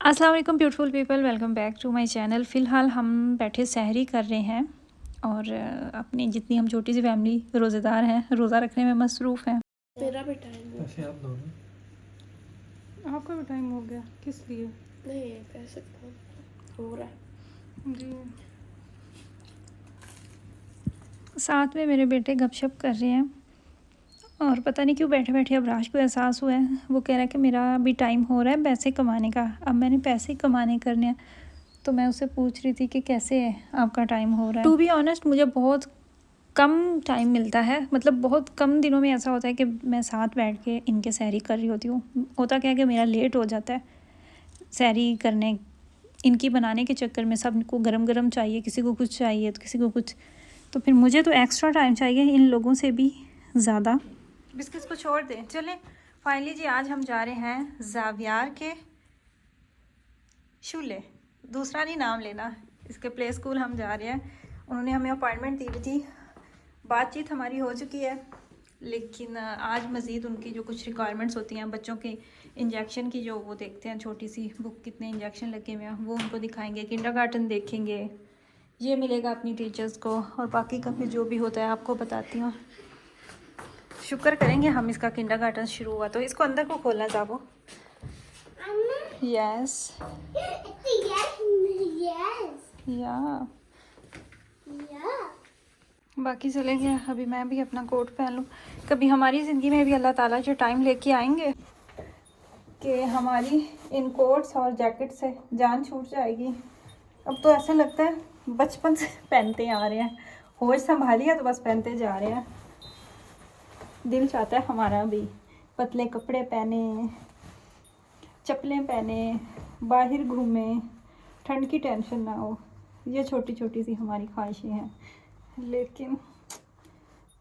अस्सलाम वालेकुम beautiful people, welcome back to my channel. फ़िलहाल हम बैठे सहरी कर रहे हैं और अपनी जितनी हम छोटी सी फैमिली रोज़ेदार हैं, रोज़ा रखने में मसरूफ़ हैं। मेरा भी टाइम है। ऐसे आप दोनों आपका भी टाइम हो गया, किस लिए? नहीं कह सकता हूँ हो रहा है जी। साथ में मेरे बेटे गपशप कर रहे हैं और पता नहीं क्यों बैठे बैठे अबराश को एहसास हुआ है। वो कह रहा है कि मेरा भी टाइम हो रहा है पैसे कमाने का। अब मैंने पैसे कमाने करने हैं तो मैं उससे पूछ रही थी कि कैसे आपका टाइम हो रहा है। टू बी ऑनेस्ट मुझे बहुत कम टाइम मिलता है, मतलब बहुत कम दिनों में ऐसा होता है कि मैं साथ बैठ के इनके सहरी कर रही होती हूँ। होता क्या है कि मेरा लेट हो जाता है सहरी करने, इनकी बनाने के चक्कर में। सबको गरम गरम चाहिए, किसी को कुछ चाहिए तो किसी को कुछ, तो फिर मुझे तो एक्स्ट्रा टाइम चाहिए इन लोगों से भी ज़्यादा। बिस्किट्स को छोड़ दें, चलें फाइनली जी आज हम जा रहे हैं ज़ावियार के शूले, दूसरा नहीं नाम लेना, इसके प्ले स्कूल हम जा रहे हैं। उन्होंने हमें अपॉइंटमेंट दी हुई थी, बातचीत हमारी हो चुकी है, लेकिन आज मज़ीद उनकी जो कुछ रिक्वायरमेंट्स होती हैं बच्चों के इंजेक्शन की, जो वो देखते हैं छोटी सी बुक कितने इंजेक्शन लगे हुए हैं वो उनको दिखाएंगे, किंडरगार्टन देखेंगे, ये मिलेगा अपनी टीचर्स को, और बाकी का फिर जो भी होता है आपको बताती हूँ। शुक्र करेंगे हम इसका किंडरगार्टन शुरू हुआ तो। इसको अंदर को खोलना जाबो। यस या बाकी चले गए। अभी मैं भी अपना कोट पहन लूँ। कभी हमारी ज़िंदगी में भी अल्लाह ताला जो टाइम लेके आएंगे कि हमारी इन कोट्स और जैकेट से जान छूट जाएगी। अब तो ऐसा लगता है बचपन से पहनते आ रहे हैं, होश संभालिए तो बस पहनते जा रहे हैं। दिल चाहता है हमारा भी पतले कपड़े पहने, चप्पलें पहने, बाहर घूमें, ठंड की टेंशन ना हो। ये छोटी छोटी सी हमारी ख्वाहिशें हैं, लेकिन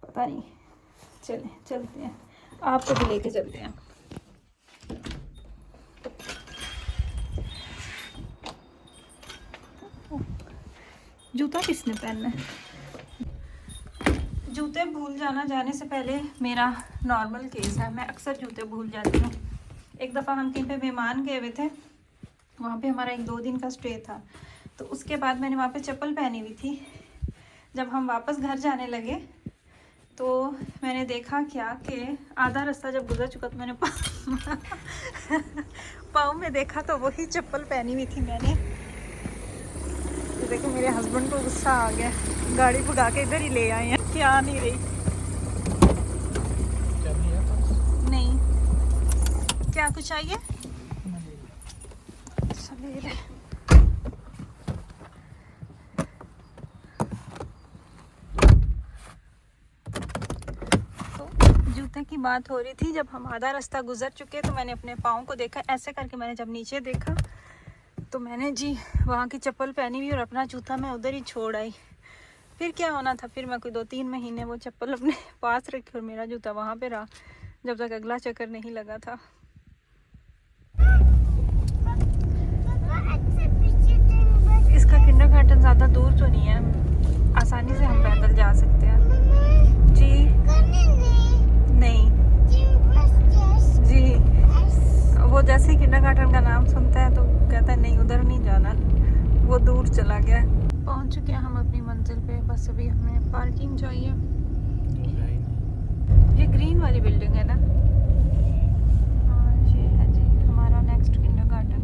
पता नहीं। चलते हैं, आपको भी लेके चलते हैं। जूता किसने पहनना है? जूते भूल जाने से पहले मेरा नॉर्मल केस है, मैं अक्सर जूते भूल जाती हूँ। एक दफ़ा हम कहीं पे मेहमान गए हुए थे, वहाँ पे हमारा 1-2 दिन का स्टे था, तो उसके बाद मैंने वहाँ पे चप्पल पहनी हुई थी। जब हम वापस घर जाने लगे तो मैंने देखा क्या कि आधा रास्ता जब गुजर चुका तो मैंने पाँव में देखा तो वही चप्पल पहनी हुई थी मैंने। तो देखो मेरे हस्बैंड को गुस्सा आ गया, गाड़ी भगा के इधर ही ले आए हैं। क्या आ नहीं रही? नहीं, क्या कुछ चाहिए? जूते की बात हो रही थी। जब हम आधा रास्ता गुजर चुके तो मैंने अपने पाँव को देखा, ऐसे करके मैंने जब नीचे देखा तो मैंने जी वहाँ की चप्पल पहनी हुई और अपना जूता मैं उधर ही छोड़ आई। फिर क्या होना था, फिर मैं कोई 2-3 महीने वो चप्पल अपने पास रखी और मेरा जूता वहाँ पे रहा जब तक अगला चक्कर नहीं लगा था। इसका किंडरगार्टन ज़्यादा दूर तो नहीं है, आसानी से हम पैदल जा सकते हैं। जी नहीं जी, वो जैसे ही किंडरगार्टन का नाम सुनता है तो कहता है नहीं उधर नहीं जाना, वो दूर चला गया। पहुंच चुके हैं हम अपनी मंजिल पे, बस अभी हमें पार्किंग चाहिए। ये ग्रीन वाली बिल्डिंग है ना? हाँ ये है जी हमारा नेक्स्ट किंडरगार्टन।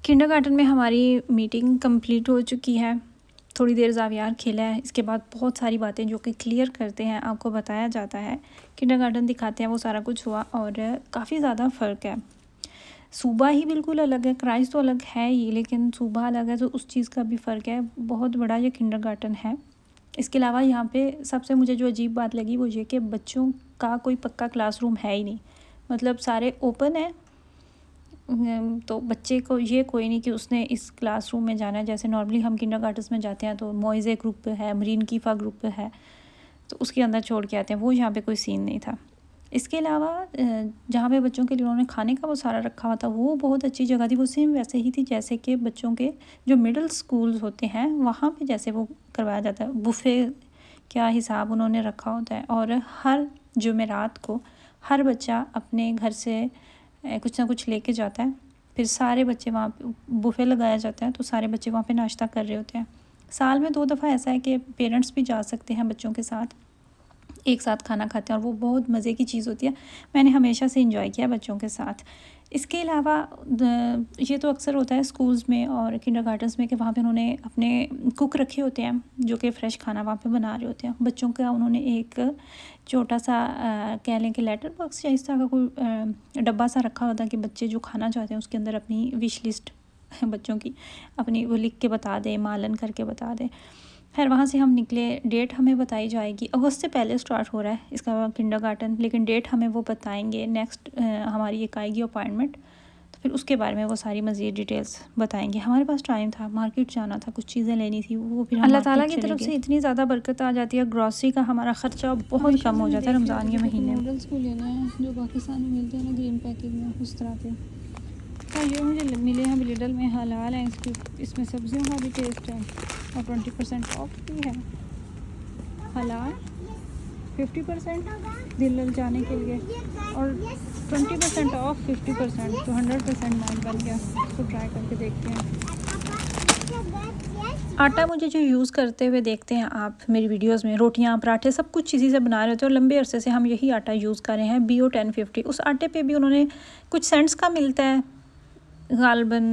किंडरगार्टन में हमारी मीटिंग कंप्लीट हो चुकी है। थोड़ी देर ज़ावियार खेला है, इसके बाद बहुत सारी बातें जो कि क्लियर करते हैं आपको बताया जाता है, किंडरगार्टन दिखाते हैं, वो सारा कुछ हुआ। और काफ़ी ज़्यादा फ़र्क है, सूबा ही बिल्कुल अलग है, क्राइस्ट तो अलग है ही, लेकिन सूबा अलग है तो उस चीज़ का भी फ़र्क है। बहुत बड़ा ये किंडरगार्टन है। इसके अलावा यहाँ पे सबसे मुझे जो अजीब बात लगी वो ये कि बच्चों का कोई पक्का क्लासरूम है ही नहीं, मतलब सारे ओपन है। तो बच्चे को ये कोई नहीं कि उसने इस क्लासरूम में जाना है, जैसे नॉर्मली हम किंडरगार्टन्स में जाते हैं तो मोइज़े ग्रुप है, मरीन कीफ़ा ग्रुप है, तो उसके अंदर छोड़ के आते हैं। वो यहाँ पे कोई सीन नहीं था। इसके अलावा जहाँ पे बच्चों के लिए उन्होंने खाने का वो सारा रखा हुआ था, वो बहुत अच्छी जगह थी। वो सेम वैसे ही थी जैसे कि बच्चों के जो मिडिल स्कूल्स होते हैं वहाँ पे जैसे वो करवाया जाता है। बुफ़े क्या हिसाब उन्होंने रखा होता है, और हर जुमेरात को हर बच्चा अपने घर से कुछ ना कुछ लेके जाता है। फिर सारे बच्चे वहाँ पे बुफ़े लगाया जाता है, तो सारे बच्चे वहाँ पे नाश्ता कर रहे होते हैं। साल में 2 दफ़ा ऐसा है कि पेरेंट्स भी जा सकते हैं बच्चों के साथ, एक साथ खाना खाते हैं, और वो बहुत मज़े की चीज़ होती है। मैंने हमेशा से इंजॉय किया बच्चों के साथ। इसके अलावा ये तो अक्सर होता है स्कूल्स में और किंडरगार्टन्स में कि वहाँ पे उन्होंने अपने कुक रखे होते हैं जो कि फ़्रेश खाना वहाँ पे बना रहे होते हैं बच्चों का। उन्होंने एक छोटा सा कह लें कि लेटर बॉक्स या इस तरह का कोई डब्बा सा रखा होता है कि बच्चे जो खाना चाहते हैं उसके अंदर अपनी विश लिस्ट बच्चों की अपनी वो लिख के बता दें, मालन करके बता दें। खैर वहाँ से हम निकले। डेट हमें बताई जाएगी, अगस्त से पहले स्टार्ट हो रहा है इसका किंडरगार्टन, लेकिन डेट हमें वो बताएंगे नेक्स्ट हमारी एक आएगी अपॉइंटमेंट, तो फिर उसके बारे में वो सारी मज़ीद डिटेल्स बताएंगे। हमारे पास टाइम था, मार्केट जाना था, कुछ चीज़ें लेनी थी, वो फिर अल्लाह ताला की तरफ से इतनी ज़्यादा बरकत आ जाती है, ग्रॉसरी का हमारा ख़र्चा बहुत कम हो जाता है रमज़ान के महीने में। नूडल्स को लेना है जो पाकिस्तान में मिलते हैं ना ग्रीन पैकेज में, उस तरह के। हाँ ये मुझे मिले हैं लिडल में, हलाल है, इसमें सब्जियों का भी टेस्ट है और 20% ऑफ भी है। हलाल 50% दिल ललचाने के लिए, और 20% ऑफ 50%, तो 100% माल बन गया। इसको ट्राई करके देखते हैं। आटा मुझे जो यूज़ करते हुए देखते हैं आप मेरी वीडियोस में, रोटियां पराठे सब कुछ इसी से बना रहे होते हैं, और लंबे अरसे से हम यही आटा यूज़ कर रहे हैं, BO 1050। उस आटे पे भी उन्होंने कुछ सेंट्स का मिलता है, गालबन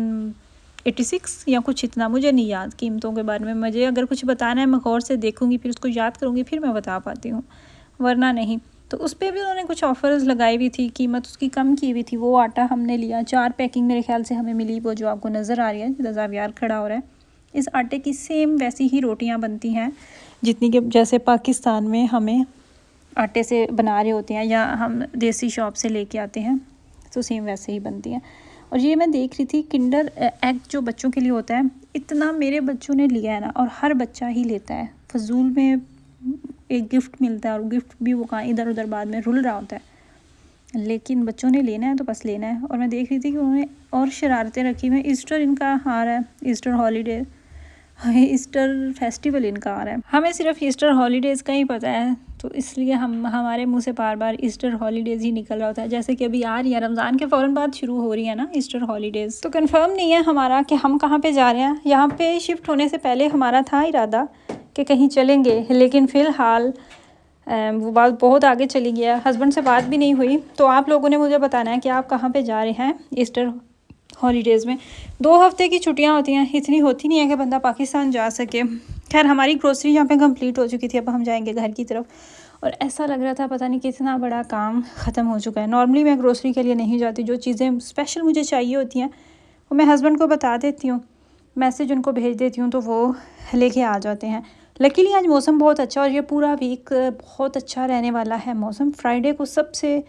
86 या कुछ इतना, मुझे नहीं याद कीमतों के बारे में। मुझे अगर कुछ बताना है मैं गौर से देखूँगी, फिर उसको याद करूँगी, फिर मैं बता पाती हूँ, वरना नहीं। तो उस पर भी उन्होंने कुछ ऑफ़र्स लगाई हुई थी, कीमत उसकी कम की हुई थी। वो आटा हमने लिया, 4 पैकिंग मेरे ख्याल से हमें मिली, वो जो आपको नज़र आ रही है जिधर ज़ावियार खड़ा हो रहा है। इस आटे की सेम वैसी ही रोटियाँ बनती हैं जितनी कि जैसे पाकिस्तान में हमें आटे से बना रहे होते हैं या हम देसी शॉप से लेके आते हैं, तो सेम वैसे ही बनती हैं। और ये मैं देख रही थी किंडर एग जो बच्चों के लिए होता है, इतना मेरे बच्चों ने लिया है ना, और हर बच्चा ही लेता है। फजूल में एक गिफ्ट मिलता है, और गिफ्ट भी वो कहाँ इधर उधर बाद में रुल रहा होता है, लेकिन बच्चों ने लेना है तो बस लेना है। और मैं देख रही थी कि उन्होंने और शरारतें रखी हुई हैं। ईस्टर इनका आ रहा है, ईस्टर हॉलीडे, ईस्टर फेस्टिवल इनका आ रहा है। हमें सिर्फ ईस्टर हॉलीडेज़ का ही पता है, तो इसलिए हमारे मुंह से बार बार ईस्टर हॉलीडेज़ ही निकल रहा होता है। जैसे कि अभी आ रही है रमज़ान के फ़ौरन बाद शुरू हो रही है ना ईस्टर हॉलीडेज़, तो कंफर्म नहीं है हमारा कि हम कहाँ पे जा रहे हैं। यहाँ पे शिफ्ट होने से पहले हमारा था इरादा कि कहीं चलेंगे, लेकिन फ़िलहाल वो बात बहुत आगे चली गया, हस्बैंड से बात भी नहीं हुई। तो आप लोगों ने मुझे बताना है कि आप कहाँ पर जा रहे हैं ईस्टर हॉलीडेज़ में। 2 हफ्ते की छुट्टियां होती हैं, इतनी होती नहीं है कि बंदा पाकिस्तान जा सके। खैर हमारी ग्रोसरी यहाँ पे कंप्लीट हो चुकी थी, अब हम जाएंगे घर की तरफ, और ऐसा लग रहा था पता नहीं कितना बड़ा काम ख़त्म हो चुका है। नॉर्मली मैं ग्रोसरी के लिए नहीं जाती, जो चीज़ें स्पेशल मुझे चाहिए होती हैं वो मैं हस्बैंड को बता देती हूँ, मैसेज उनको भेज देती हूँ, तो वो लेके आ जाते हैं। लकीली आज मौसम बहुत अच्छा, और ये पूरा वीक बहुत अच्छा रहने वाला है मौसम। फ्राइडे को सबसे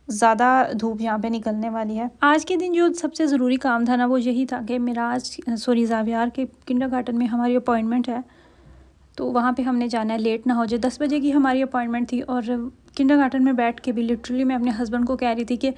ज़्यादा धूप यहाँ पे निकलने वाली है। आज के दिन जो सबसे ज़रूरी काम था ना, वो यही था कि ज़ावियार के किंडरगार्टन में हमारी अपॉइंटमेंट है, तो वहाँ पे हमने जाना है, लेट ना हो जाए। 10 बजे की हमारी अपॉइंटमेंट थी, और किंडरगार्टन में बैठ के भी लिटरली मैं अपने हस्बैंड को कह रही थी कि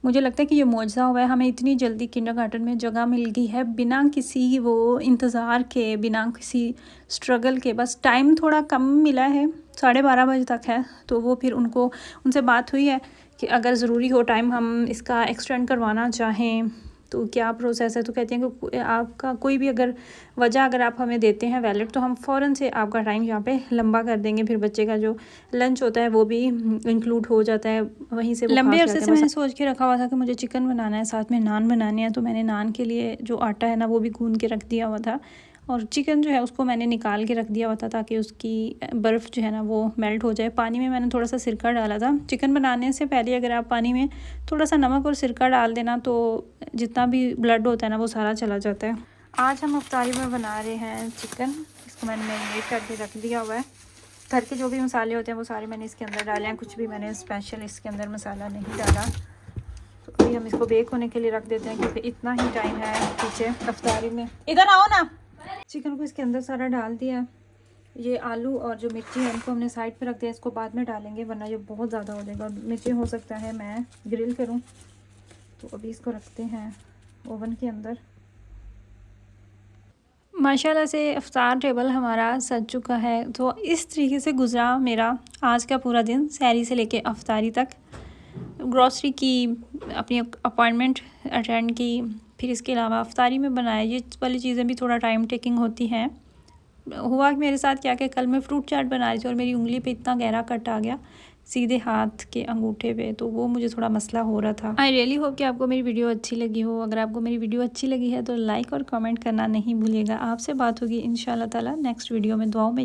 मुझे लगता है कि ये मौजज़ा हुआ है, हमें इतनी जल्दी किंडरगार्टन में जगह मिल गई है, बिना किसी वो इंतज़ार के, बिना किसी स्ट्रगल के। बस टाइम थोड़ा कम मिला है, 12:30 बजे तक है, तो वो फिर उनसे बात हुई है कि अगर ज़रूरी हो टाइम हम इसका एक्सटेंड करवाना चाहें तो क्या प्रोसेस है। तो कहते हैं कि आपका कोई भी अगर वजह अगर आप हमें देते हैं वैलिड, तो हम फ़ौरन से आपका टाइम यहाँ पे लंबा कर देंगे। फिर बच्चे का जो लंच होता है वो भी इंक्लूड हो जाता है वहीं से। लंबे अरसे से मैंने सोच के रखा हुआ था कि मुझे चिकन बनाना है, साथ में नान बनाने हैं, तो मैंने नान के लिए जो आटा है ना वो भी गूंद के रख दिया हुआ था, और चिकन जो है उसको मैंने निकाल के रख दिया हुआ था ताकि उसकी बर्फ़ जो है ना वो मेल्ट हो जाए। पानी में मैंने थोड़ा सा सिरका डाला था। चिकन बनाने से पहले अगर आप पानी में थोड़ा सा नमक और सिरका डाल देना, तो जितना भी ब्लड होता है ना वो सारा चला जाता है। आज हम इफ्तारी में बना रहे हैं चिकन। इसको मैंने मैरिनेट करके रख दिया हुआ है। घर के जो भी मसाले होते हैं वो सारे मैंने इसके अंदर डाले हैं, कुछ भी मैंने स्पेशल इसके अंदर मसाला नहीं डाला। तो अभी हम इसको बेक होने के लिए रख देते हैं, क्योंकि इतना ही टाइम है पीछे इफ्तारी में। इधर आओ ना। चिकन को इसके अंदर सारा डाल दिया, ये आलू और जो मिर्ची है इनको हमने साइड पे रख दिया, इसको बाद में डालेंगे वरना ये बहुत ज़्यादा हो जाएगा। और मिर्ची हो सकता है मैं ग्रिल करूं, तो अभी इसको रखते हैं ओवन के अंदर। माशाल्लाह से इफ्तार टेबल हमारा सज चुका है। तो इस तरीके से गुज़रा मेरा आज का पूरा दिन, सहरी से लेके इफ्तारी तक। ग्रॉसरी की, अपनी अपॉइंटमेंट अटेंड की, फिर इसके अलावा इफ्तारी में बनाया। ये वाली चीज़ें भी थोड़ा टाइम टेकिंग होती हैं। हुआ कि मेरे साथ क्या कि कल मैं फ्रूट चाट बना रही थी और मेरी उंगली पे इतना गहरा कट आ गया सीधे हाथ के अंगूठे पे, तो वो मुझे थोड़ा मसला हो रहा था। आई रियली होप कि आपको मेरी वीडियो अच्छी लगी हो। अगर आपको मेरी वीडियो अच्छी लगी है तो लाइक और कमेंट करना नहीं भूलिएगा। आपसे बात होगी इंशाल्लाह ताला नेक्स्ट वीडियो में। दुआओं में